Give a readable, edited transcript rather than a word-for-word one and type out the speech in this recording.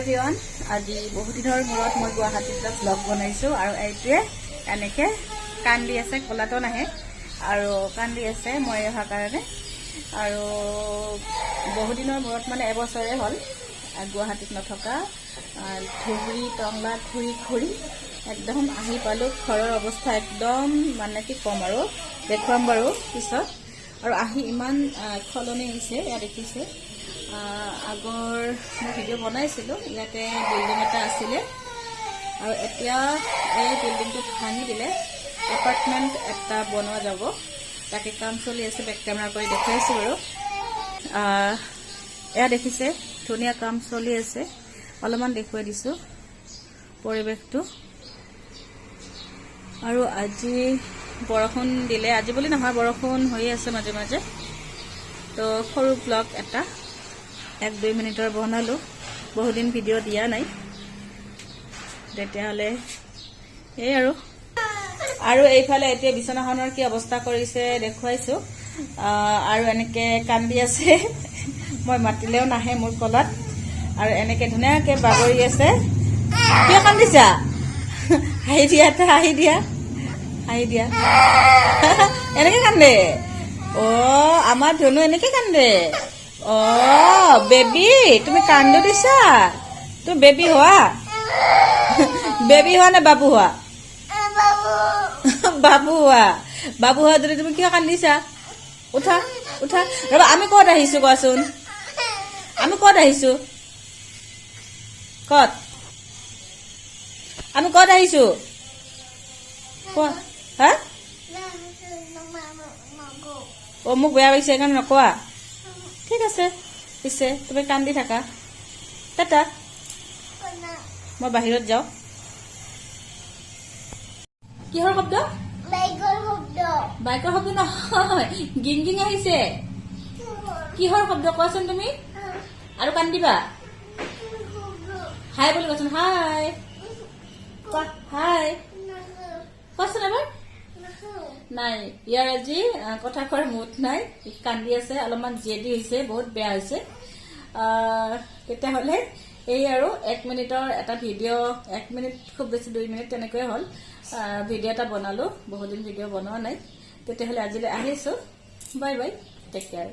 everyone আজি বহুত দিনৰ মূৰত মই গুৱাহাটীত ব্লগ বনাইছোঁ আৰু এইটোৱে এনেকৈ কান্দি আছে কলাটো নাহে আৰু কান্দি আছে মই অহাৰ কাৰণে আৰু বহুত দিনৰ মূৰত মানে এবছৰে হ'ল গুৱাহাটীত নথকা ধুবুৰী টংলা ঘূৰি একদম আহি পালোঁ ঘৰৰ অৱস্থা একদম মানে কি ক'ম আৰু দেখুৱাম বাৰু পিছত আৰু আহি ইমান সলনি হৈছে ইয়াত দেখিছে আগৰ মই ভিডিঅ' বনাইছিলোঁ ইয়াতে বিল্ডিং এটা আছিলে আৰু এতিয়া এই বিল্ডিংটো ভাঙি দিলে এপাৰ্টমেণ্ট এটা বনোৱা যাব তাকে কাম চলি আছে বেক কেমেৰা কৰি দেখুৱাইছোঁ বাৰু এয়া দেখিছে ধুনীয়া কাম চলি আছে অলপমান দেখুৱাই দিছোঁ পৰিৱেশটো আৰু আজি বৰষুণ দিলে আজি বুলি নহয় বৰষুণ হৈ আছে মাজে মাজে তো সৰু ব্লগ এটা 1-2 মিনিটৰ বনালোঁ বহুদিন ভিডিঅ' দিয়া নাই তেতিয়াহ'লে এই আৰু এইফালে এতিয়া বিছনাখনৰ কি অৱস্থা কৰিছে দেখুৱাইছোঁ আৰু এনেকৈ কান্দি আছে মই মাতিলেও নাহে মোৰ কলত আৰু এনেকৈ ধুনীয়াকৈ বাগৰি আছে কিয় কান্দিছা হাঁহি দিয়া এটা হাঁহি দিয়া এনেকৈ কান্দে আমাৰ ধনু এনেকৈ কান্দে বেবী তুমি কান্দো দিছা তুমি বেবী হোৱা নে বাবু হোৱা বাবু হোৱা যদি তুমি কিয় কান্দিছা উঠা ৰবা আমি ক'ত আহিছোঁ কোৱাচোন আমি ক'ত আহিছোঁ আমি ক'ত আহিছোঁ কোৱা হা মোক বেয়া পাইছে সেইকাৰণে নকোৱা ঠিক আছে পিছে তুমি কান্দি থাকা টাটা মই বাহিৰত যাওঁ কিহৰ শব্দ বাইকৰ শব্দ নহয় গিং আহিছে কিহৰ শব্দ কোৱাচোন তুমি আৰু কান্দিবা হাই বুলি কোৱাচোন হাই কোৱাচোন এবাৰ নাই ইয়াৰ আজি কথা কোৱাৰ মুড নাই কান্দি আছে অলপমান জেদি হৈছে বহুত বেয়া হৈছে তেতিয়াহ'লে এই আৰু 1 মিনিটৰ এটা ভিডিঅ' 1 মিনিট খুব বেছি 2 মিনিট তেনেকৈ হ'ল ভিডিঅ' এটা বনালোঁ বহুদিন ভিডিঅ' বনোৱা নাই তেতিয়াহ'লে আজিলৈ আহিছোঁ বাই টেক কেয়াৰ